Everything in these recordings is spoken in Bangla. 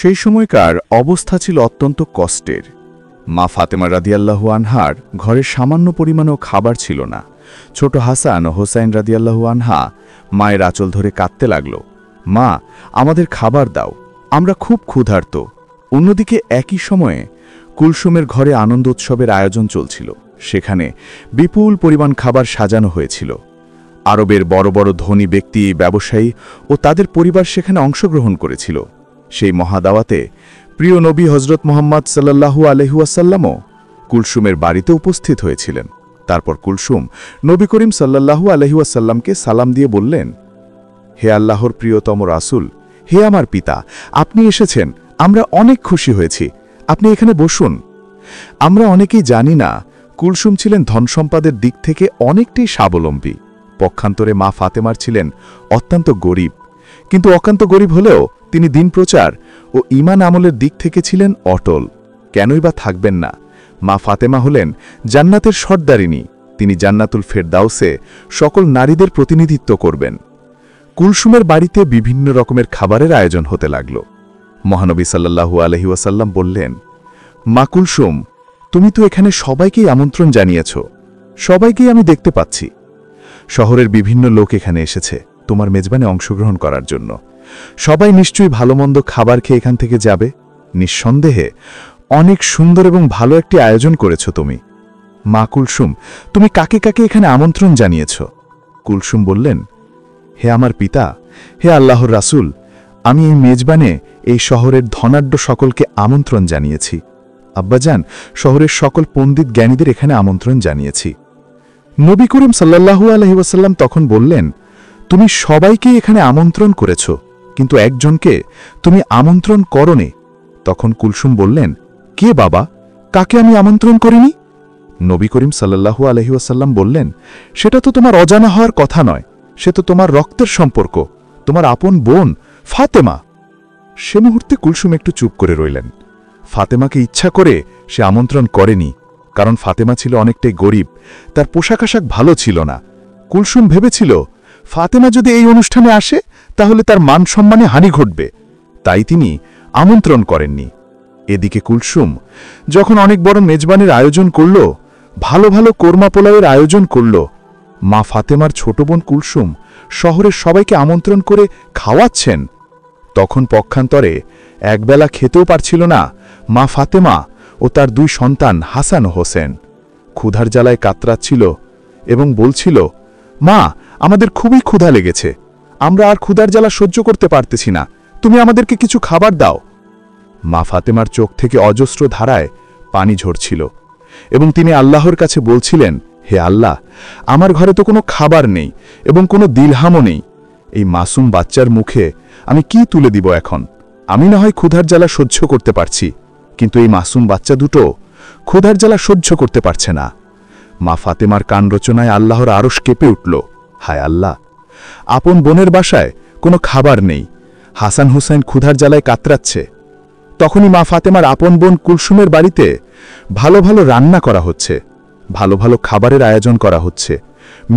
সেই সময়কার অবস্থা ছিল অত্যন্ত কষ্টের। মা ফাতেমা রাদিয়াল্লাহু আনহার ঘরে সামান্য পরিমাণও খাবার ছিল না। ছোট হাসান ও হোসাইন রাদিয়াল্লাহু আনহা মায়ের আঁচল ধরে কাঁদতে লাগল, মা, আমাদের খাবার দাও, আমরা খুব ক্ষুধার্ত। অন্যদিকে একই সময়ে কুলসুমের ঘরে আনন্দ উৎসবের আয়োজন চলছিল। সেখানে বিপুল পরিমাণ খাবার সাজানো হয়েছিল। আরবের বড় বড় ধনী ব্যক্তি, ব্যবসায়ী ও তাদের পরিবার সেখানে অংশগ্রহণ করেছিল। সেই মহাদাওয়াতে প্রিয় নবী হজরত মুহাম্মদ সাল্লাল্লাহু আলাইহি ওয়াসাল্লামও কুলসুমের বাড়িতে উপস্থিত হয়েছিলেন। তারপর কুলসুম নবী করিম সাল্লাল্লাহু আলাইহি ওয়াসাল্লামকে সালাম দিয়ে বললেন, হে আল্লাহর প্রিয়তম রাসূল, হে আমার পিতা, আপনি এসেছেন, আমরা অনেক খুশি হয়েছি, আপনি এখানে বসুন। আমরা অনেকেই জানি না কুলসুম ছিলেন ধনসম্পদের দিক থেকে অনেকটাই স্বাবলম্বী। পক্ষান্তরে মা ফাতেমার ছিলেন অত্যন্ত গরিব, কিন্তু অকান্ত গরিব হলেও তিনি দিন প্রচার ও ঈমান আমলের দিক থেকে ছিলেন অটল। কেনই বা থাকবেন না? মা ফাতেমা হলেন জান্নাতের সর্দারিনী। তিনি জান্নাতুল ফেরদাউসে সকল নারীদের প্রতিনিধিত্ব করবেন। কুলসুমের বাড়িতে বিভিন্ন রকমের খাবারের আয়োজন হতে লাগল। মহানবী সাল্লাল্লাহু আলাইহি ওয়াসাল্লাম বললেন, মা কুলসুম, তুমি তো এখানে সবাইকেই আমন্ত্রণ জানিয়েছ, সবাইকেই আমি দেখতে পাচ্ছি। শহরের বিভিন্ন লোক এখানে এসেছে তোমার মেজবানে অংশগ্রহণ করার জন্য। সবাই নিশ্চয়ই ভালোমন্দ খাবার খেয়ে এখান থেকে যাবে। নিঃসন্দেহে অনেক সুন্দর এবং ভালো একটি আয়োজন করেছ তুমি। মা কুলসুম, তুমি কাকে কাকে এখানে আমন্ত্রণ জানিয়েছ? কুলসুম বললেন, হে আমার পিতা, হে আল্লাহর রাসূল, আমি এই মেজবানে এই শহরের ধনাঢ্য সকলকে আমন্ত্রণ জানিয়েছি। আব্বাজান, শহরের সকল পণ্ডিত জ্ঞানীদের এখানে আমন্ত্রণ জানিয়েছি। নবী করিম সাল্লাল্লাহু আলাইহি ওয়াসাল্লাম তখন বললেন, তুমি সবাইকে এখানে আমন্ত্রণ করেছ, কিন্তু একজনকে তুমি আমন্ত্রণ করনি। তখন কুলসুম বললেন, কে বাবা, কাকে আমি আমন্ত্রণ করিনি? নবী করিম সাল্লাল্লাহু আলাইহি ওয়াসাল্লাম বললেন, সেটা তো তোমার অজানা হওয়ার কথা নয়, সে তো তোমার রক্তের সম্পর্ক, তোমার আপন বোন ফাতেমা। সে মুহূর্তে কুলসুম একটু চুপ করে রইলেন। ফাতেমাকে ইচ্ছা করে সে আমন্ত্রণ করেনি, কারণ ফাতেমা ছিল অনেকটাই গরিব, তার পোশাক আশাক ভালো ছিল না। কুলসুম ভেবেছিল ফাতেমা যদি এই অনুষ্ঠানে আসে তাহলে তার মান সম্মানে হানি ঘটবে, তাই তিনি আমন্ত্রণ করেননি। এদিকে কুলসুম যখন অনেক বড় মেজবানের আয়োজন করল, ভালো ভালো কোরমা পোলাওয়ের আয়োজন করল, মা ফাতেমার ছোট বোন কুলসুম শহরের সবাইকে আমন্ত্রণ করে খাওয়াচ্ছেন, তখন পক্ষান্তরে একবেলা খেতেও পারছিল না মা ফাতেমা ও তার দুই সন্তান হাসান ও হোসেন। ক্ষুধার জ্বালায় কাতরাচ্ছিল এবং বলছিল, মা, আমাদের খুবই ক্ষুধা লেগেছে, আমরা আর ক্ষুধার জ্বালা সহ্য করতে পারতেছি না, তুমি আমাদেরকে কিছু খাবার দাও। মা ফাতেমার চোখ থেকে অজস্র ধারায় পানি ঝরছিল এবং তিনি আল্লাহর কাছে বলছিলেন, হে আল্লাহ, আমার ঘরে তো কোনো খাবার নেই এবং কোনো দিলহামও নেই। এই মাসুম বাচ্চার মুখে আমি কি তুলে দিব এখন? আমি না হয় ক্ষুধার জ্বালা সহ্য করতে পারছি, কিন্তু এই মাসুম বাচ্চা দুটো ক্ষুধার জ্বালা সহ্য করতে পারছে না। মা ফাতেমার কান রচনায় আল্লাহর আরশ কেঁপে উঠল। হায় আল্লাহ, আপন বোনের বাসায় কোনো খাবার নেই, হাসান হুসাইন ক্ষুধার জ্বালায় কাতরাচ্ছে। তখনই মা ফাতেমার আপন বোন কুলসুমের বাড়িতে ভালো ভালো রান্না করা হচ্ছে, ভালো ভালো খাবারের আয়োজন করা হচ্ছে।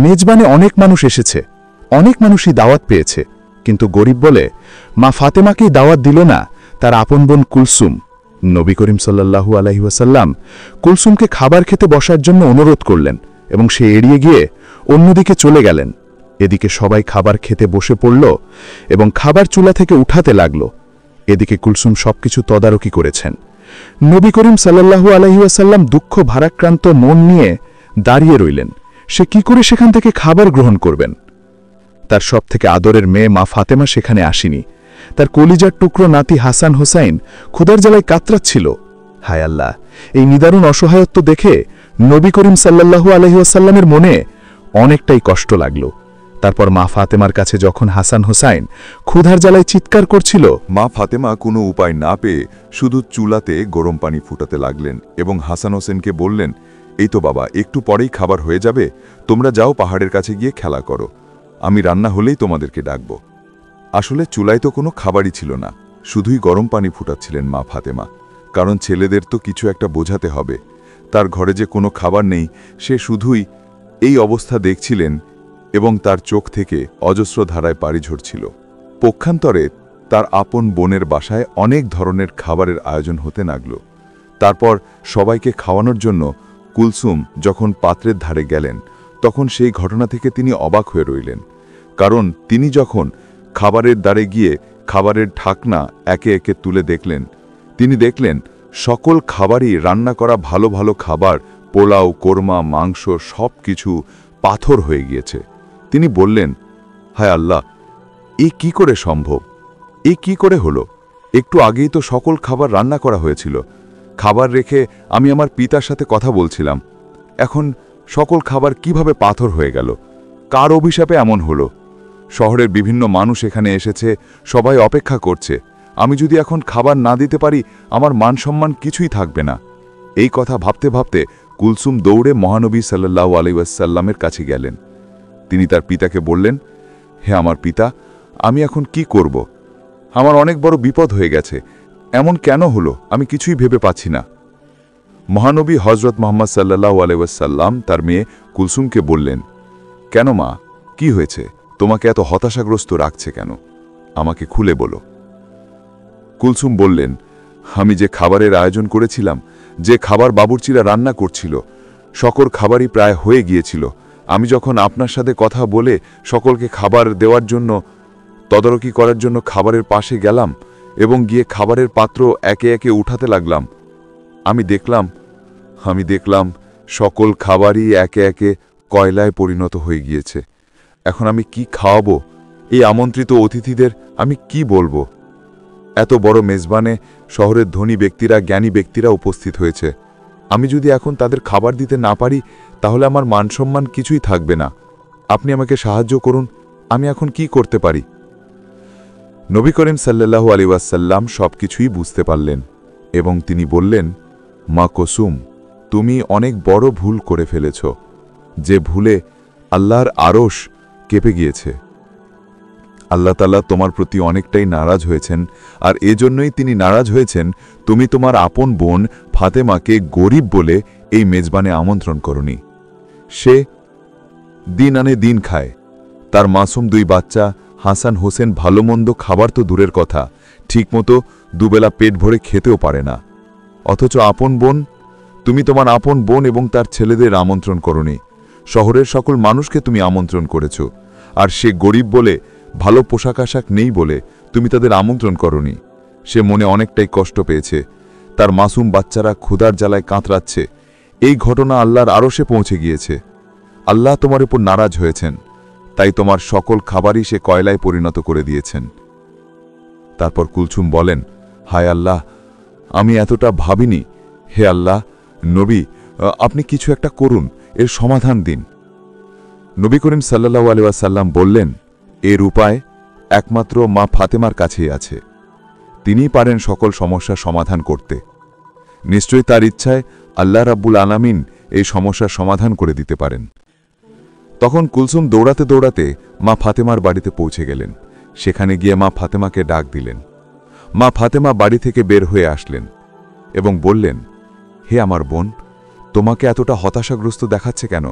মেজবানে অনেক মানুষ এসেছে, অনেক মানুষই দাওয়াত পেয়েছে, কিন্তু গরিব বলে মা ফাতেমাকেই দাওয়াত দিল না তার আপন বোন কুলসুম। নবী করিম সাল্লাল্লাহু আলাইহি ওয়াসাল্লাম কুলসুমকে খাবার খেতে বসার জন্য অনুরোধ করলেন এবং সে এড়িয়ে গিয়ে অন্যদিকে চলে গেলেন। এদিকে সবাই খাবার খেতে বসে পড়ল এবং খাবার চুলা থেকে উঠাতে লাগল। এদিকে কুলসুম সবকিছু তদারকি করেছেন। নবী করিম সাল্লাল্লাহু আলাইহি ওয়াসাল্লাম দুঃখ ভারাক্রান্ত মন নিয়ে দাঁড়িয়ে রইলেন। সে কি করে সেখান থেকে খাবার গ্রহণ করবেন? তার সবথেকে আদরের মেয়ে মা ফাতেমা সেখানে আসেনি। তার কলিজার টুকরো নাতি হাসান হোসাইন ক্ষুধার জ্বালায় কাতরাচ্ছিল। হায় আল্লাহ, এই নিদারুণ অসহায়ত্ব দেখে নবী করিম সাল্লাল্লাহু আলাইহি ওয়াসাল্লামের মনে অনেকটাই কষ্ট লাগল। তারপর মা ফাতেমার কাছে যখন হাসান হোসাইন ক্ষুধার জ্বালায় চিৎকার করছিল, মা ফাতেমা কোনো উপায় না পেয়ে শুধু চুলাতে গরম পানি ফুটাতে লাগলেন এবং হাসান হোসেনকে বললেন, এই তো বাবা, একটু পরেই খাবার হয়ে যাবে, তোমরা যাও পাহাড়ের কাছে গিয়ে খেলা করো, আমি রান্না হলেই তোমাদেরকে ডাকব। আসলে চুলায় তো কোনো খাবারই ছিল না, শুধুই গরম পানি ফুটাচ্ছিলেন মা ফাতেমা, কারণ ছেলেদের তো কিছু একটা বোঝাতে হবে। তার ঘরে যে কোনো খাবার নেই, সে শুধুই এই অবস্থা দেখছিলেন এবং তার চোখ থেকে অজস্র ধারায় পানি ঝরছিল। পক্ষান্তরে তার আপন বোনের বাসায় অনেক ধরনের খাবারের আয়োজন হতে লাগল। তারপর সবাইকে খাওয়ানোর জন্য কুলসুম যখন পাত্রের ধারে গেলেন, তখন সেই ঘটনা থেকে তিনি অবাক হয়ে রইলেন। কারণ তিনি যখন খাবারের দ্বারে গিয়ে খাবারের ঢাকনা একে একে তুলে দেখলেন, তিনি দেখলেন সকল খাবারই রান্না করা ভালো ভালো খাবার, পোলাও, কোরমা, মাংস সব কিছু পাথর হয়ে গিয়েছে। তিনি বললেন, হায় আল্লাহ, এ কি করে সম্ভব? এ কি করে হলো? একটু আগেই তো সকল খাবার রান্না করা হয়েছিল। খাবার রেখে আমি আমার পিতার সাথে কথা বলছিলাম। এখন সকল খাবার কিভাবে পাথর হয়ে গেল? কার অভিশাপে এমন হলো? শহরের বিভিন্ন মানুষ এখানে এসেছে, সবাই অপেক্ষা করছে। আমি যদি এখন খাবার না দিতে পারি, আমার মান সম্মান কিছুই থাকবে না। এই কথা ভাবতে ভাবতে কুলসুম দৌড়ে মহানবী সাল্লাল্লাহু আলাইহি ওয়াসাল্লামের কাছে গেলেন। তিনি তার পিতাকে বললেন, হে আমার পিতা, আমি এখন কি করব? আমার অনেক বড় বিপদ হয়ে গেছে। এমন কেন হলো আমি কিছুই ভেবে পাচ্ছি না। মহানবী হযরত মুহাম্মদ সাল্লাল্লাহু আলাইহি ওয়াসাল্লাম তার মেয়ে কুলসুমকে বললেন, কেন মা, কি হয়েছে? তোমাকে এত হতাশাগ্রস্ত রাখছে কেন? আমাকে খুলে বলো। কুলসুম বললেন, আমি যে খাবারের আয়োজন করেছিলাম, যে খাবার বাবুর্চিরা রান্না করছিল, সকল খাবারই প্রায় হয়ে গিয়েছিল। আমি যখন আপনার সাথে কথা বলে সকলকে খাবার দেওয়ার জন্য তদারকি করার জন্য খাবারের পাশে গেলাম এবং গিয়ে খাবারের পাত্র একে একে উঠাতে লাগলাম, আমি দেখলাম সকল খাবারই একে একে কয়লায় পরিণত হয়ে গিয়েছে। এখন আমি কি খাওয়াবো? এই আমন্ত্রিত অতিথিদের আমি কি বলবো? এত বড় মেজবানে শহরের ধনী ব্যক্তিরা, জ্ঞানী ব্যক্তিরা উপস্থিত হয়েছে। আমি যদি এখন তাদের খাবার দিতে না পারি, তাহলে আমার মানসম্মান কিছুই থাকবে না। আপনি আমাকে সাহায্য করুন, আমি এখন কি করতে পারি? নবী করিম সাল্লাল্লাহু আলাইহি ওয়াসাল্লাম সবকিছুই বুঝতে পারলেন এবং তিনি বললেন, মা কুলসুম, তুমি অনেক বড় ভুল করে ফেলেছ, যে ভুলে আল্লাহর আরশ কেঁপে গিয়েছে। আল্লাহ তাআলা তোমার প্রতি অনেকটাই নারাজ হয়েছেন, আর এজন্যই তিনি নারাজ হয়েছেন তুমি তোমার আপন বোন ফাতেমাকে গরিব বলে এই মেজবানে আমন্ত্রণ করনি। সে দিন আনে দিন খায়। তার মাসুম দুই বাচ্চা হাসান হোসেন ভালো মন্দ খাবার তো দূরের কথা, ঠিকমতো দুবেলা পেট ভরে খেতেও পারে না। অথচ আপন বোন, তুমি তোমার আপন বোন এবং তার ছেলেদের আমন্ত্রণ করনি। শহরের সকল মানুষকে তুমি আমন্ত্রণ করেছ, আর সে গরিব বলে, ভালো পোশাক আশাক নেই বলে তুমি তাদের আমন্ত্রণ করনি। সে মনে অনেকটাই কষ্ট পেয়েছে। তার মাসুম বাচ্চারা ক্ষুধার জ্বালায় কাতরাচ্ছে। এই ঘটনা আল্লাহর আরশে পৌঁছে গিয়েছে। আল্লাহ তোমার উপর নারাজ হয়েছেন, তাই তোমার সকল খাবারই সে কয়লায় পরিণত করে দিয়েছেন। তারপর কুলসুম বলেন, হায় আল্লাহ, আমি এতটা ভাবিনি। হে আল্লাহ, নবী, আপনি কিছু একটা করুন, এর সমাধান দিন। নবী করিম সাল্লাল্লাহু আলাইহি ওয়াসাল্লাম বললেন, এর উপায় একমাত্র মা ফাতেমার কাছেই আছে। তিনিই পারেন সকল সমস্যার সমাধান করতে। নিশ্চয়ই তার ইচ্ছায় আল্লাহ রাব্বুল আলামিন এই সমস্যার সমাধান করে দিতে পারেন। তখন কুলসুম দৌড়াতে দৌড়াতে মা ফাতেমার বাড়িতে পৌঁছে গেলেন। সেখানে গিয়ে মা ফাতেমাকে ডাক দিলেন। মা ফাতেমা বাড়ি থেকে বের হয়ে আসলেন এবং বললেন, হে আমার বোন, তোমাকে এতটা হতাশাগ্রস্ত দেখাচ্ছে কেন?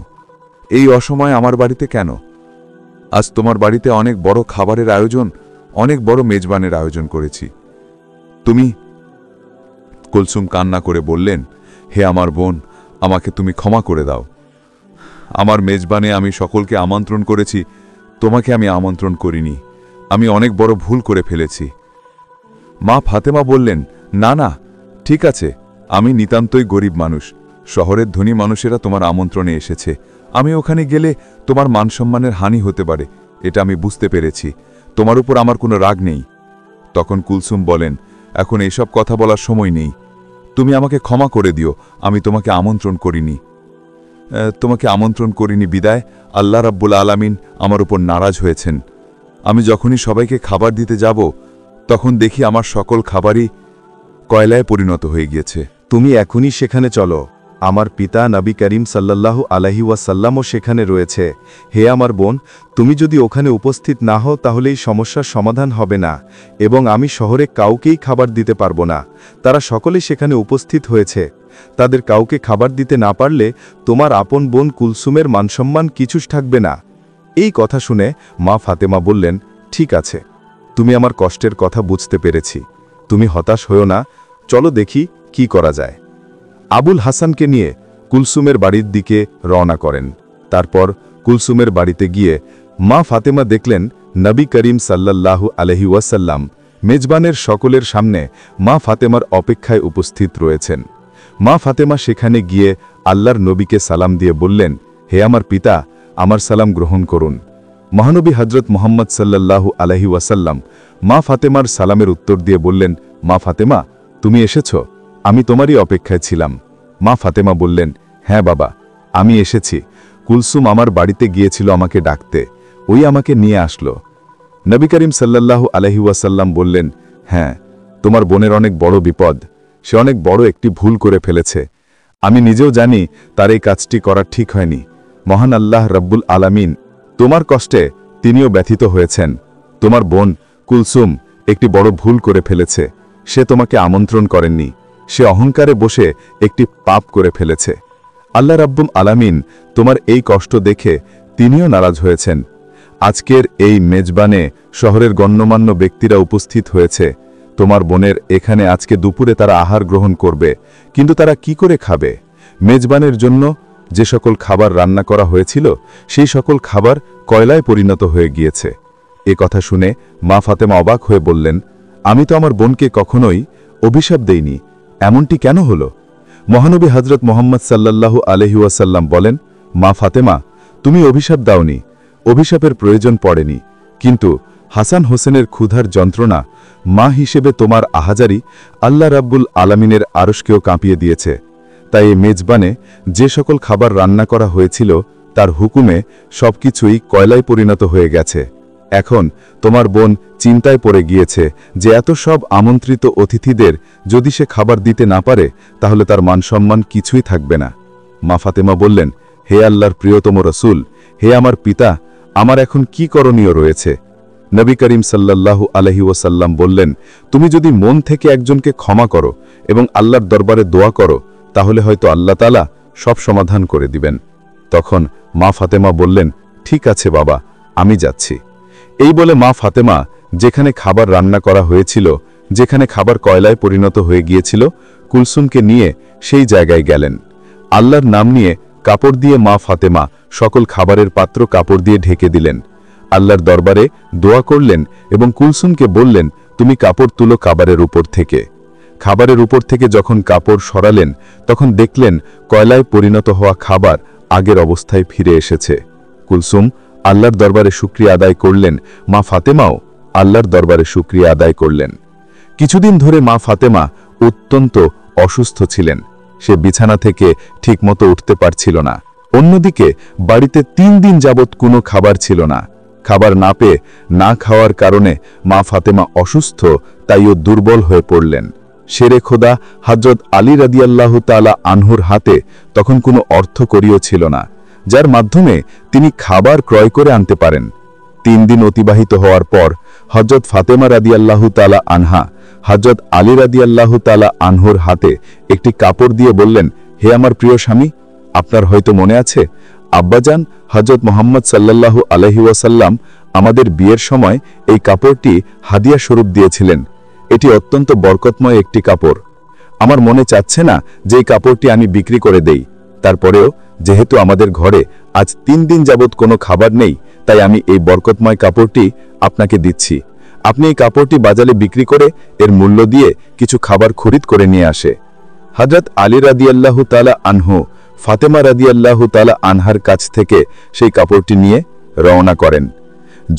এই অসময়ে আমার বাড়িতে কেন? আজ তোমার বাড়িতে অনেক বড় খাবারের আয়োজন, অনেক বড় মেজবানের আয়োজন করেছি। তুমি? কুলসুম কান্না করে বললেন, হে আমার বোন, আমাকে তুমি ক্ষমা করে দাও। আমার মেজবানে আমি সকলকে আমন্ত্রণ করেছি, তোমাকে আমি আমন্ত্রণ করিনি। আমি অনেক বড় ভুল করে ফেলেছি। মা ফাতেমা বললেন, না না, ঠিক আছে, আমি নিতান্তই গরিব মানুষ। শহরের ধনী মানুষেরা তোমার আমন্ত্রণে এসেছে। আমি ওখানে গেলে তোমার মানসম্মানের হানি হতে পারে, এটা আমি বুঝতে পেরেছি। তোমার উপর আমার কোনো রাগ নেই। তখন কুলসুম বলেন, এখন এইসব কথা বলার সময় নেই। তুমি আমাকে ক্ষমা করে দিও, আমি তোমাকে আমন্ত্রণ করিনি বিদায় আল্লাহ রাব্বুল আলামিন আমার উপর নারাজ হয়েছেন। আমি যখনই সবাইকে খাবার দিতে যাব, তখন দেখি আমার সকল খাবারই কয়লায় পরিণত হয়ে গিয়েছে। তুমি এখনই সেখানে চলো। আমার পিতা নবী করিম সাল্লাল্লাহু আলাইহি ওয়াসাল্লামও সেখানে রয়েছে। হে আমার বোন, তুমি যদি ওখানে উপস্থিত না হও তাহলে এই সমস্যার সমাধান হবে না, এবং আমি শহরে কাউকেই খাবার দিতে পারবো না। তারা সকলে সেখানে উপস্থিত হয়েছে। তাদের কাউকে খাবার দিতে না পারলে তোমার আপন বোন কুলসুমের মানসম্মান কিছু থাকবে না। এই কথা শুনে মা ফাতেমা বললেন, ঠিক আছে। তুমি আমার কষ্টের কথা বুঝতে পেরেছি। তুমি হতাশ হও না, চলো দেখি কি করা যায়। আবুল হাসানকে নিয়ে কুলসুমের বাড়ির দিকে রওনা করেন। তারপর কুলসুমের বাড়িতে গিয়ে মা ফাতেমা দেখলেন নবী করিম সাল্লাল্লাহু আলাইহি ওয়াসাল্লাম মেজবানের সকলের সামনে মা ফাতেমার অপেক্ষায় উপস্থিত রয়েছেন। মা ফাতেমা সেখানে গিয়ে আল্লাহর নবীকে সালাম দিয়ে বললেন, হে আমার পিতা, আমার সালাম গ্রহণ করুন। মহানবী হজরত মুহাম্মদ সাল্লাল্লাহু আলাইহি ওয়াসাল্লাম মা ফাতেমার সালামের উত্তর দিয়ে বললেন, মা ফাতেমা, তুমি এসেছ? আমি তোমারই অপেক্ষায় ছিলাম। মা ফাতেমা বললেন, হ্যাঁ বাবা, আমি এসেছি। কুলসুম আমার বাড়িতে গিয়েছিল আমাকে ডাকতে, ওই আমাকে নিয়ে আসলো। নবী করিম সাল্লাল্লাহু আলাইহি ওয়াসাল্লাম বললেন, হ্যাঁ, তোমার বোনের অনেক বড় বিপদ, সে অনেক বড় একটি ভুল করে ফেলেছে। আমি নিজেও জানি তার এই কাজটি করা ঠিক হয়নি। মহান আল্লাহ রব্বুল আলামিন তোমার কষ্টে তিনিও ব্যথিত হয়েছেন। তোমার বোন কুলসুম একটি বড় ভুল করে ফেলেছে। সে তোমাকে আমন্ত্রণ করেননি, সে অহংকারে বসে একটি পাপ করে ফেলেছে। আল্লাহ রাব্বুল আলামিন তোমার এই কষ্ট দেখে তিনিও নারাজ হয়েছেন। আজকের এই মেজবানে শহরের গণ্যমান্য ব্যক্তিরা উপস্থিত হয়েছে। তোমার বোনের এখানে আজকে দুপুরে তারা আহার গ্রহণ করবে, কিন্তু তারা কি করে খাবে? মেজবানের জন্য যে সকল খাবার রান্না করা হয়েছিল সেই সকল খাবার কয়লায় পরিণত হয়ে গিয়েছে। এ কথা শুনে মা ফাতেমা অবাক হয়ে বললেন, আমি তো আমার বোনকে কখনোই অভিশাপ দেইনি, এমনটি কেন হলো? মহানবী হজরত মুহাম্মদ সাল্লাল্লাহু আলাইহি ওয়াসাল্লাম বলেন, মা ফাতেমা, তুমি অভিশাপ দাওনি, অভিশাপের প্রয়োজন পড়েনি, কিন্তু হাসান হোসেনের ক্ষুধার যন্ত্রণা মা হিসেবে তোমার আহাজারি আল্লাহ রাব্বুল আলামিনের আরশকেও কাঁপিয়ে দিয়েছে। তাই এই মেজবানে যে সকল খাবার রান্না করা হয়েছিল তার হুকুমে সবকিছুই কয়লায় পরিণত হয়ে গেছে। এখন তোমার বোন চিন্তায় পড়ে গিয়েছে যে এত সব আমন্ত্রিত অতিথিদের যদি সে খাবার দিতে না পারে তাহলে তার মানসম্মান কিছুই থাকবে না। মা ফাতেমা বললেন, হে আল্লাহর প্রিয়তম রসুল, হে আমার পিতা, আমার এখন কি করণীয় রয়েছে? নবী করিম সাল্লাল্লাহু আলাইহি ওয়াসাল্লাম বললেন, তুমি যদি মন থেকে একজনকে ক্ষমা করো এবং আল্লাহর দরবারে দোয়া করো তাহলে হয়তো আল্লাহ তাআলা সব সমাধান করে দিবেন। তখন মা ফাতেমা বললেন, ঠিক আছে বাবা, আমি যাচ্ছি। এই বলে মা ফাতেমা যেখানে খাবার রান্না করা হয়েছিল, যেখানে খাবার কয়লায় পরিণত হয়ে গিয়েছিল, কুলসুমকে নিয়ে সেই জায়গায় গেলেন। আল্লাহর নাম নিয়ে কাপড় দিয়ে মা ফাতেমা সকল খাবারের পাত্র কাপড় দিয়ে ঢেকে দিলেন। আল্লাহর দরবারে দোয়া করলেন এবং কুলসুমকে বললেন, তুমি কাপড় তুলো খাবারের উপর থেকে। খাবারের উপর থেকে যখন কাপড় সরালেন তখন দেখলেন কয়লায় পরিণত হওয়া খাবার আগের অবস্থায় ফিরে এসেছে। কুলসুম আল্লাহর দরবারে শুকরিয়া আদায় করলেন, মা ফাতেমাও আল্লাহর দরবারে শুকরিয়া আদায় করলেন। কিছুদিন ধরে মা ফাতেমা অত্যন্ত অসুস্থ ছিলেন। সে বিছানা থেকে ঠিকমতো উঠতে পারছিল না। অন্যদিকে বাড়িতে 3 দিন যাবৎ কোনো খাবার ছিল না। খাবার না পেয়ে না খাওয়ার কারণে মা ফাতেমা অসুস্থ, তাইও দুর্বল হয়ে পড়লেন। শেরে খোদা হযরত আলী রাদিয়াল্লাহু তাআলা আনহুর হাতে তখন কোনো অর্থকড়িও ছিল না, যার মাধ্যমে তিনি খাবার ক্রয় করে আনতে পারেন। 3 দিন অতিবাহিত হওয়ার পর হযরত ফাতেমা রাদিয়াল্লাহু তাআলা আনহা হযরত আলী রাদিয়াল্লাহু তাআলা আনহুর হাতে একটি কাপড় দিয়ে বললেন, হে আমার প্রিয় স্বামী, আপনার হয়তো মনে আছে আব্বাজান হযরত মুহাম্মদ সাল্লাল্লাহু আলাইহি ওয়াসাল্লাম আমাদের বিয়ের সময় এই কাপড়টি হাদিয়া স্বরূপ দিয়েছিলেন। এটি অত্যন্ত বরকতময় একটি কাপড়। আমার মনে চাচ্ছে না যে এই কাপড়টি আমি বিক্রি করে দেই। তারপরেও যেহেতু আমাদের ঘরে আজ 3 দিন যাবৎ কোনো খাবার নেই, তাই আমি এই বরকতময় কাপড়টি আপনাকে দিচ্ছি। আপনি এই কাপড়টি বাজারে বিক্রি করে এর মূল্য দিয়ে কিছু খাবার খরিদ করে নিয়ে আসে। হযরত আলী রাদিয়াল্লাহু তাআলা আনহু ফাতেমা রাদিয়াল্লাহু তাআলা আনহার কাছ থেকে সেই কাপড়টি নিয়ে রওনা করেন।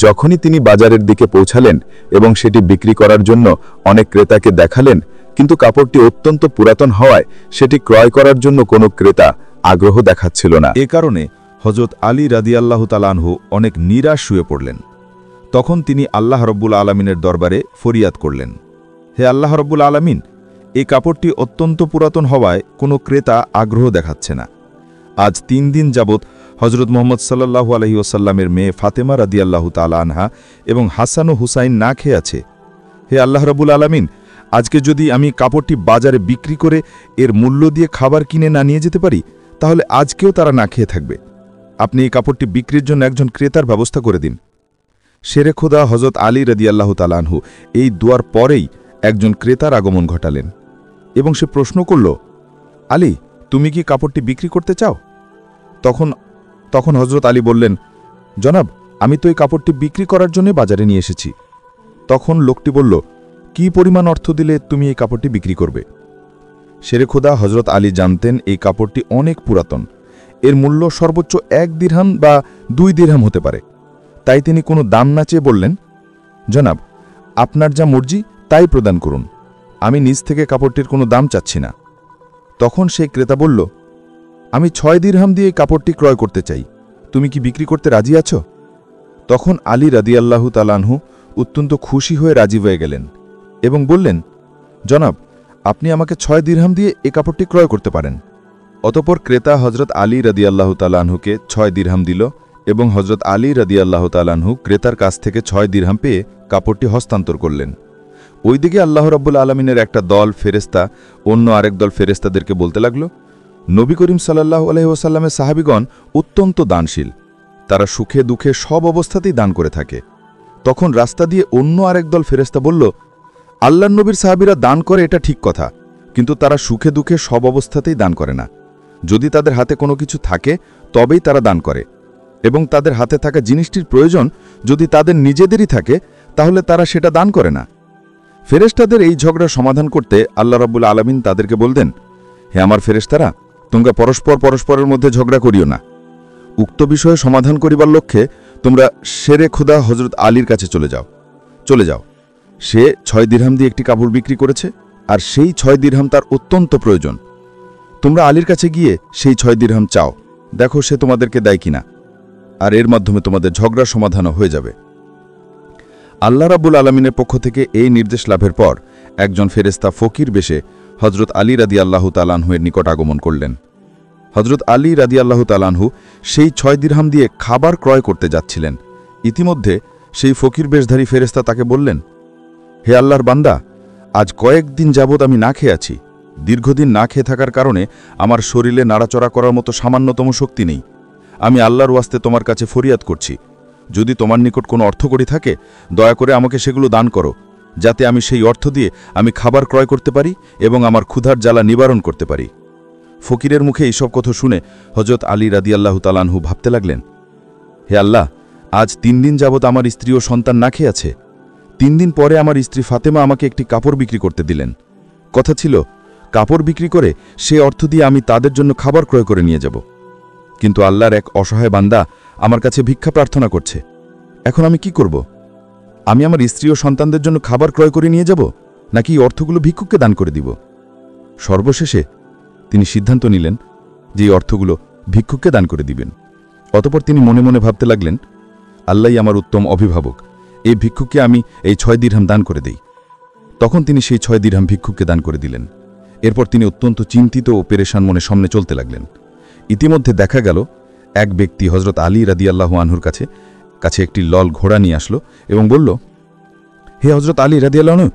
যখনই তিনি বাজারের দিকে পৌঁছালেন এবং সেটি বিক্রি করার জন্য অনেক ক্রেতাকে দেখালেন, কিন্তু কাপড়টি অত্যন্ত পুরাতন হওয়ায় সেটি ক্রয় করার জন্য কোনো ক্রেতা আগ্রহ দেখাচ্ছিল না। এ কারণে হযরত আলী রাদিয়াল্লাহু তাআলা আনহু অনেক নিরাশ হয়ে পড়লেন। তখন তিনি আল্লাহ রব্বুল আলামিনের দরবারে ফরিয়াদ করলেন, হে আল্লাহ রব্বুল আলামিন, এই কাপড়টি অত্যন্ত পুরাতন হওয়ায় কোনো ক্রেতা আগ্রহ দেখাচ্ছে না। আজ 3 দিন যাবৎ হযরত মুহাম্মদ সাল্লাল্লাহু আলাইহি ওয়াসাল্লামের মেয়ে ফাতেমা রাদিয়াল্লাহু তাআলা আনহা এবং হাসান ও হুসাইন না খেয়ে আছে। হে আল্লাহ রাব্বুল আলামিন, আজকে যদি আমি কাপড়টি বাজারে বিক্রি করে এর মূল্য দিয়ে খাবার কিনে না নিয়ে যেতে পারি, তাহলে আজকেও তারা না খেয়ে থাকবে। আপনি এই কাপড়টি বিক্রির জন্য একজন ক্রেতার ব্যবস্থা করে দিন। শেরে খোদা হজরত আলী রাদিয়াল্লাহু তাআলা আনহু এই দুয়ার পরেই একজন ক্রেতার আগমন ঘটালেন এবং সে প্রশ্ন করল, আলী, তুমি কি কাপড়টি বিক্রি করতে চাও? তখন হজরত আলী বললেন, জনাব, আমি তো এই কাপড়টি বিক্রি করার জন্য বাজারে নিয়ে এসেছি। তখন লোকটি বলল, কি পরিমাণ অর্থ দিলে তুমি এই কাপড়টি বিক্রি করবে? শেরে খোদা হজরত আলী জানতেন এই কাপড়টি অনেক পুরাতন, এর মূল্য সর্বোচ্চ 1 দিরহাম বা 2 দিরহাম হতে পারে। তাই তিনি কোনো দাম না চেয়ে বললেন, জনাব, আপনার যা মর্জি তাই প্রদান করুন, আমি নিজ থেকে কাপড়টির কোনো দাম চাচ্ছি না। তখন সেই ক্রেতা বলল, আমি 6 দিরহাম দিয়ে এই কাপড়টি ক্রয় করতে চাই, তুমি কি বিক্রি করতে রাজি আছো? তখন আলী রাদিয়াল্লাহু তাআলা আনহু অত্যন্ত খুশি হয়ে রাজি হয়ে গেলেন এবং বললেন, জনাব, আপনি আমাকে 6 দিরহাম দিয়ে এই কাপড়টি ক্রয় করতে পারেন। অতঃপর ক্রেতা হজরত আলী রাদিয়াল্লাহু তাআলা আনহুকে 6 দিরহাম দিল এবং হজরত আলী রাদিয়াল্লাহু তাআলা আনহু ক্রেতার কাছ থেকে 6 দিরহাম পেয়ে কাপড়টি হস্তান্তর করলেন। ওইদিকে আল্লাহ রাব্বুল আলামিনের একটা দল ফেরেশতা অন্য আরেক দল ফেরেশতাদেরকে বলতে লাগল, নবী করিম সাল্লাল্লাহু আলাইহি ওয়াসাল্লামের সাহাবীগণ অত্যন্ত দানশীল, তারা সুখে দুঃখে সব অবস্থাতেই দান করে থাকে। তখন রাস্তা দিয়ে অন্য আরেক দল ফেরেশতা বলল, আল্লাহর নবীর সাহাবীরা দান করে এটা ঠিক কথা, কিন্তু তারা সুখে দুঃখে সব অবস্থাতেই দান করে না। যদি তাদের হাতে কোনো কিছু থাকে তবেই তারা দান করে, এবং তাদের হাতে থাকা জিনিসটির প্রয়োজন যদি তাদের নিজেদেরই থাকে তাহলে তারা সেটা দান করে না। ফেরেশতাদের এই ঝগড়া সমাধান করতে আল্লাহ রাব্বুল আলামিন তাদেরকে বলতেন, হে আমার ফেরেশতারা, তোমরা পরস্পরের মধ্যে ঝগড়া করিও না। উক্ত বিষয়ে সমাধান করিবার লক্ষ্যে তোমরা শেরে খোদা হজরত আলীর কাছে চলে যাও। সে 6 দিরহাম দিয়ে একটি কাপড় বিক্রি করেছে, আর সেই 6 দিরহাম তার অত্যন্ত প্রয়োজন। তোমরা আলীর কাছে গিয়ে সেই 6 দিরহাম চাও, দেখো সে তোমাদেরকে দেয় কিনা, আর এর মাধ্যমে তোমাদের ঝগড়ার সমাধানও হয়ে যাবে। আল্লাহ রাব্বুল আলামিনের পক্ষ থেকে এই নির্দেশ লাভের পর একজন ফেরেশতা ফকির বেশে হজরত আলী রাদিয়াল্লাহু তাআলা আনহুর নিকট আগমন করলেন। হজরত আলী রাদিয়াল্লাহু তাআলা আনহু সেই 6 দিরহাম দিয়ে খাবার ক্রয় করতে যাচ্ছিলেন। ইতিমধ্যে সেই ফকির বেশধারী ফেরেশতা তাকে বললেন, হে আল্লাহর বান্দা, আজ কয়েকদিন যাবৎ আমি না খেয়ে আছি। দীর্ঘদিন না খেয়ে থাকার কারণে আমার শরীরে নাড়াচড়া করার মতো সামান্যতম শক্তি নেই। আমি আল্লাহর ওয়াস্তে তোমার কাছে ফরিয়াদ করছি, যদি তোমার নিকট কোনো অর্থকড়ি থাকে দয়া করে আমাকে সেগুলো দান করো, যাতে আমি সেই অর্থ দিয়ে আমি খাবার ক্রয় করতে পারি এবং আমার ক্ষুধার জ্বালা নিবারণ করতে পারি। ফকিরের মুখে এইসব কথা শুনে হজরত আলী রাদিয়াল্লাহু তাআলা আনহু ভাবতে লাগলেন, হে আল্লাহ, আজ 3 দিন যাবৎ আমার স্ত্রী ও সন্তান না খেয়ে আছে। 3 দিন পরে আমার স্ত্রী ফাতেমা আমাকে একটি কাপড় বিক্রি করতে দিলেন। কথা ছিল কাপড় বিক্রি করে সে অর্থ দিয়ে আমি তাদের জন্য খাবার ক্রয় করে নিয়ে যাব, কিন্তু আল্লাহর এক অসহায় বান্দা আমার কাছে ভিক্ষা প্রার্থনা করছে। এখন আমি কি করব? আমি আমার স্ত্রী ও সন্তানদের জন্য খাবার ক্রয় করে নিয়ে যাব, নাকি এই অর্থগুলো ভিক্ষুককে দান করে দিব? সর্বশেষে তিনি সিদ্ধান্ত নিলেন যে এই অর্থগুলো ভিক্ষুককে দান করে দিবেন। অতঃপর তিনি মনে মনে ভাবতে লাগলেন, আল্লাহই আমার উত্তম অভিভাবক, এই ভিক্ষুককে আমি এই 6 দিরহাম দান করে দেই। তখন তিনি সেই 6 দিরহাম ভিক্ষুককে দান করে দিলেন। এরপর তিনি অত্যন্ত চিন্তিত ও পেরেশান মনে সামনে চলতে লাগলেন। ইতিমধ্যে দেখা গেল এক ব্যক্তি হজরত আলী রাদিয়াল্লাহু আনহুর কাছে একটি লাল ঘোড়া নিয়ে আসলো এবং বলল, হে হজরত আলী রাদিয়াল্লাহু আনহু,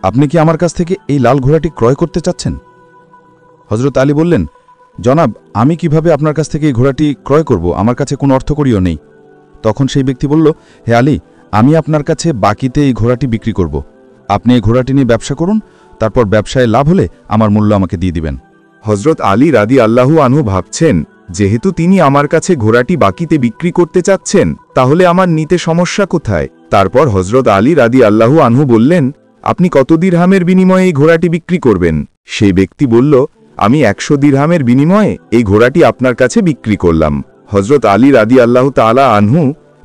আপনি কি আমার কাছ থেকে এই লাল ঘোড়াটি ক্রয় করতে চাচ্ছেন? হজরত আলী বললেন, জনাব, আমি কিভাবে আপনার কাছ থেকে এই ঘোড়াটি ক্রয় করব? আমার কাছে কোনো অর্থকড়িও নেই। তখন সেই ব্যক্তি বলল, হে আলী, আমি আপনার কাছে বাকিতে এই ঘোড়াটি বিক্রি করব। আপনি এই ঘোড়াটি নিয়ে ব্যবসা করুন, তারপর ব্যবসায় লাভ হলে আমার মূল্য আমাকে দিয়ে দিবেন। হজরত আলী রাদিয়াল্লাহু আনহু ভাবছেন, যেহেতু তিনি আমার কাছে ঘোড়াটি বাকিতে বিক্রি করতে চাচ্ছেন, তাহলে আমার নিতে সমস্যা কোথায়? তারপর হজরত আলী রাদিয়াল্লাহু আনহু বললেন, আপনি কত দিরহামের বিনিময়ে এই ঘোড়াটি বিক্রি করবেন? সেই ব্যক্তি বলল, আমি 100 দিরহামের বিনিময়ে এই ঘোড়াটি আপনার কাছে বিক্রি করলাম। হজরত আলী রাদিয়াল্লাহু তাআলা আনহু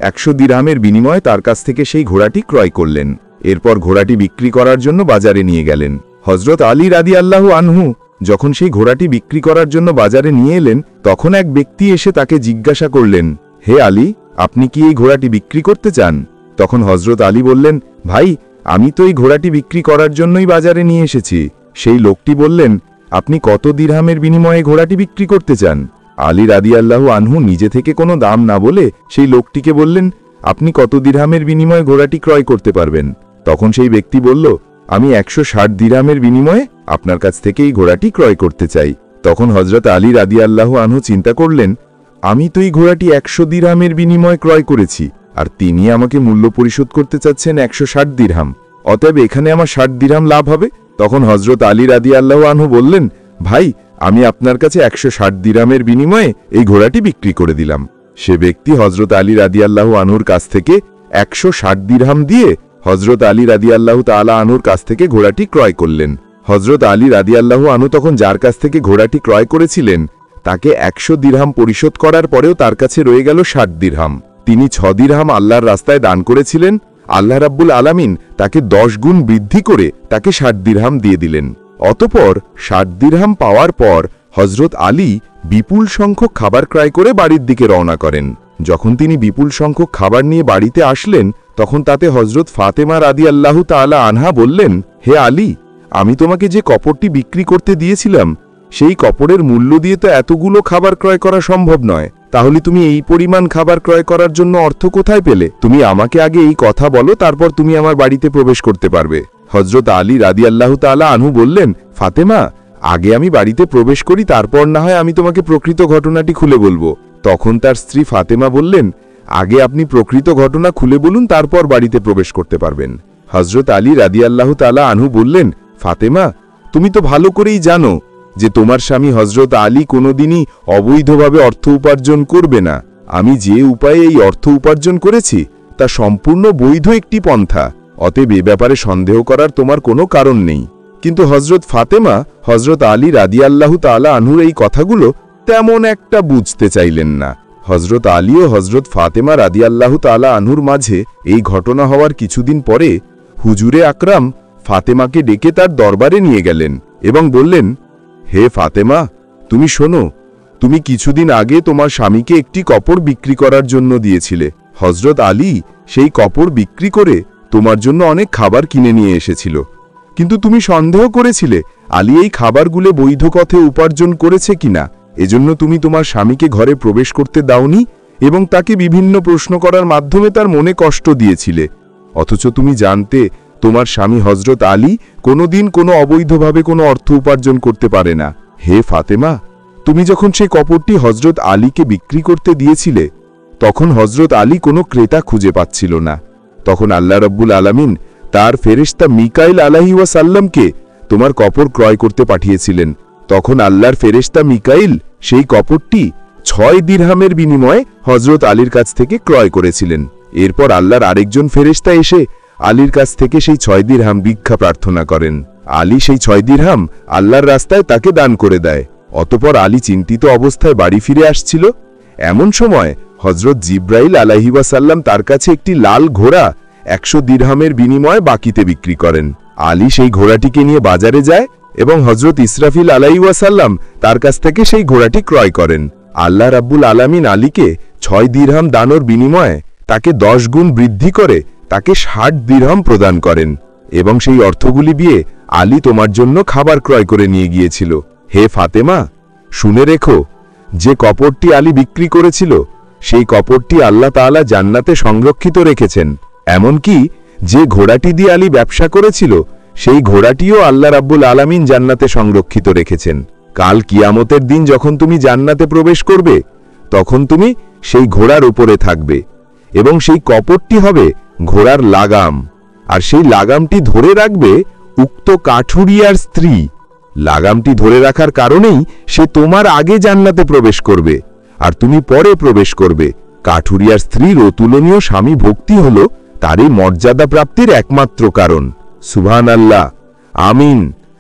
100 দিরহামের বিনিময়ে তার কাছ থেকে সেই ঘোড়াটি ক্রয় করলেন। এরপর ঘোড়াটি বিক্রি করার জন্য বাজারে নিয়ে গেলেন। হজরত আলী রাদিয়াল্লাহু আনহু যখন সেই ঘোড়াটি বিক্রি করার জন্য বাজারে নিয়ে এলেন, তখন এক ব্যক্তি এসে তাকে জিজ্ঞাসা করলেন, হে আলী, আপনি কি এই ঘোড়াটি বিক্রি করতে চান? তখন হজরত আলী বললেন, ভাই, আমি তো এই ঘোড়াটি বিক্রি করার জন্যই বাজারে নিয়ে এসেছি। সেই লোকটি বললেন, আপনি কত দিরহামের বিনিময়ে ঘোড়াটি বিক্রি করতে চান? আলী রাদিয়াল্লাহু আনহু নিজে থেকে কোনো দাম না বলে সেই লোকটিকে বললেন, আপনি কত দিরহামের বিনিময়ে ঘোড়াটি ক্রয় করতে পারবেন? তখন সেই ব্যক্তি বলল, আমি 160 দিরহামের বিনিময়ে আপনার কাছ থেকে এই ঘোড়াটি ক্রয় করতে চাই। তখন হজরত আলী রাদিয়াল্লাহু আনহু চিন্তা করলেন, আমি তো এই ঘোড়াটি 100 দিরহামের বিনিময়ে ক্রয় করেছি, আর তিনি আমাকে মূল্য পরিশোধ করতে চাচ্ছেন 160 দিরহাম। অতএব এখানে আমার 60 দিরহাম লাভ হবে। তখন হযরত আলী রাদিয়াল্লাহু আনহু বললেন, ভাই, আমি আপনার কাছে 160 দিরহামের বিনিময়ে এই ঘোড়াটি বিক্রি করে দিলাম। সে ব্যক্তি হযরত আলী রাদিয়াল্লাহু আনহুর কাছ থেকে 160 দিরহাম দিয়ে হযরত আলী রাদিয়াল্লাহু তাআলা আনহুর কাছ থেকে ঘোড়াটি ক্রয় করলেন। হযরত আলী রাদিয়াল্লাহু আনহু তখন যার কাছ থেকে ঘোড়াটি ক্রয় করেছিলেন তাকে 100 দিরহাম পরিশোধ করার পরেও তার কাছে রয়ে গেল 60 দিরহাম। তিনি 6 দিরহাম আল্লাহর রাস্তায় দান করেছিলেন। আল্লাহ রাব্বুল আলামিন তাকে 10 গুণ বৃদ্ধি করে তাকে 60 দিরহাম দিয়ে দিলেন। অতঃপর 60 দিরহাম পাওয়ার পর হযরত আলী বিপুল সংখ্যক খাবার ক্রয় করে বাড়ির দিকে রওনা করেন। যখন তিনি বিপুল সংখ্যক খাবার নিয়ে বাড়িতে আসলেন তখন তাতে হযরত ফাতেমা রাদিয়াল্লাহু তাআলা আনহা বললেন, হে আলী, আমি তোমাকে যে কাপড়টি বিক্রি করতে দিয়েছিলাম সেই কাপড়ের মূল্য দিয়ে তো এতগুলো খাবার ক্রয় করা সম্ভব নয়। তাহলে তুমি এই পরিমাণ খাবার ক্রয় করার জন্য অর্থ কোথায় পেলে? তুমি আমাকে আগে এই কথা বলো, তারপর তুমি আমার বাড়িতে প্রবেশ করতে পারবে। হযরত আলী রাদিয়াল্লাহু তাআলা আনহু বললেন, ফাতেমা, আগে আমি বাড়িতে প্রবেশ করি, তারপর না হয় আমি তোমাকে প্রকৃত ঘটনাটি খুলে বলবো। তখন তার স্ত্রী ফাতেমা বললেন, আগে আপনি প্রকৃত ঘটনা খুলে বলুন, তারপর বাড়িতে প্রবেশ করতে পারবেন। হযরত আলী রাদিয়াল্লাহু তাআলা আনহু বললেন, ফাতেমা, তুমি তো ভালো করেই জানো যে তোমার স্বামী হযরত আলী কোনোদিনই অবৈধভাবে অর্থ উপার্জন করবে না। আমি যে উপায়ে এই অর্থ উপার্জন করেছি তা সম্পূর্ণ বৈধ একটি পন্থা। অতএব এ ব্যাপারে সন্দেহ করার তোমার কোনো কারণ নেই। কিন্তু হযরত ফাতেমা হযরত আলী রাদিয়াল্লাহু তাআলা আনহুর এই কথাগুলো তেমন একটা বুঝতে চাইলেন না। হযরত আলী ও হযরত ফাতেমা রাদিয়াল্লাহু তাআলা আনহুর মাঝে এই ঘটনা হওয়ার কিছুদিন পরে হুজুরে আকরাম ফাতেমাকে ডেকে তার দরবারে নিয়ে গেলেন এবং বললেন, হে ফাতেমা, তুমি শোনো, তুমি কিছুদিন আগে তোমার স্বামীকে একটি কাপড় বিক্রি করার জন্য দিয়েছিলে। হযরত আলী সেই কাপড় বিক্রি করে তোমার জন্য অনেক খাবার কিনে নিয়ে এসেছিল, কিন্তু তুমি সন্দেহ করেছিলে আলী এই খাবারগুলো বৈধ পথে উপার্জন করেছে কিনা। এজন্য তুমি তোমার স্বামীকে ঘরে প্রবেশ করতে দাওনি এবং তাকে বিভিন্ন প্রশ্ন করার মাধ্যমে তার মনে কষ্ট দিয়েছিলে। অথচ তুমি জানতে তোমার স্বামী হযরত আলী কোনোদিন কোনো অবৈধভাবে কোনো অর্থ উপার্জন করতে পারে না। হে ফাতেমা, তুমি যখন সেই কাপড়টি হযরত আলীকে বিক্রি করতে দিয়েছিলে তখন হযরত আলী কোনো ক্রেতা খুঁজে পাচ্ছিল না। তখন আল্লাহ রাব্বুল আলামিন তার ফেরেশতা মিকাইল আলাইহি ওয়াসাল্লামকে তোমার কাপড় ক্রয় করতে পাঠিয়েছিলেন। তখন আল্লাহর ফেরেশতা মিকাইল সেই কাপড়টি 6 দিরহামের বিনিময়ে হযরত আলীর কাছ থেকে ক্রয় করেছিলেন। এরপর আল্লাহর আরেকজন ফেরেশতা এসে আলীর কাছ থেকে সেই 6 দিরহাম ভিক্ষা প্রার্থনা করেন। আলী সেই 6 দিরহাম আল্লাহর রাস্তায় তাকে দান করে দেয়। অতঃপর আলী চিন্তিত অবস্থায় বাড়ি ফিরে আসছিল। এমন সময় হযরত জিব্রাইল আলাইহি ওয়াসাল্লাম তার কাছে একটি লাল ঘোড়া 100 দিরহামের বিনিময়ে বাকিতে বিক্রি করেন। আলী সেই ঘোড়াটিকে নিয়ে বাজারে যায় এবং হযরত ইসরাফিল আলাইহি ওয়াসাল্লাম তার কাছ থেকে সেই ঘোড়াটি ক্রয় করেন। আল্লাহ রাব্বুল আলামিন আলীকে 6 দিরহাম দানের বিনিময়ে তাকে 10 গুণ বৃদ্ধি করে তাকে 60 দিরহাম প্রদান করেন এবং সেই অর্থগুলি দিয়ে আলী তোমার জন্য খাবার ক্রয় করে নিয়ে গিয়েছিল। হে ফাতেমা, শুনে রেখো, যে কাপড়টি আলী বিক্রি করেছিল সেই কাপড়টি আল্লাহ তাআলা জান্নাতে সংরক্ষিত রেখেছেন। এমনকি যে ঘোড়াটি দিয়ে আলী ব্যবসা করেছিল সেই ঘোড়াটিও আল্লাহ রাব্বুল আলামিন জান্নাতে সংরক্ষিত রেখেছেন। কাল কিয়ামতের দিন যখন তুমি জান্নাতে প্রবেশ করবে তখন তুমি সেই ঘোড়ার উপরে থাকবে এবং সেই কাপড়টি হবে ঘোড়ার লাগাম, আর সেই লাগামটি ধরে রাখবে উক্ত কাঠুরিয়ার স্ত্রী। লাগামটি ধরে রাখার কারণেই সে তোমার আগে জান্নাতে প্রবেশ করবে আর তুমি পরে প্রবেশ করবে। কাঠুরিয়ার স্ত্রীর অতুলনীয় স্বামী ভক্তি হল তারই মর্যাদা প্রাপ্তির একমাত্র কারণ। সুবহানাল্লাহ, আমিন।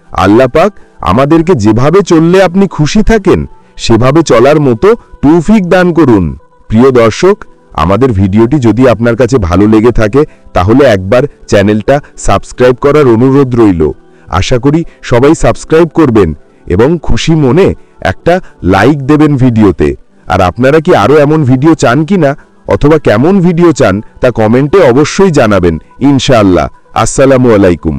আল্লাহ পাক আমাদেরকে যেভাবে চললে আপনি খুশি থাকেন সেভাবে চলার মতো তৌফিক দান করুন। প্রিয় দর্শক, আমাদের ভিডিওটি যদি আপনার কাছে ভালো লেগে থাকে তাহলে একবার চ্যানেলটা সাবস্ক্রাইব করার অনুরোধ রইল। আশা করি সবাই সাবস্ক্রাইব করবেন এবং খুশি মনে একটা লাইক দেবেন ভিডিওতে। আর আপনারা কি আরো এমন ভিডিও চান কিনা অথবা কেমন ভিডিও চান তা কমেন্টে অবশ্যই জানাবেন ইনশাআল্লাহ। আসসালামু আলাইকুম।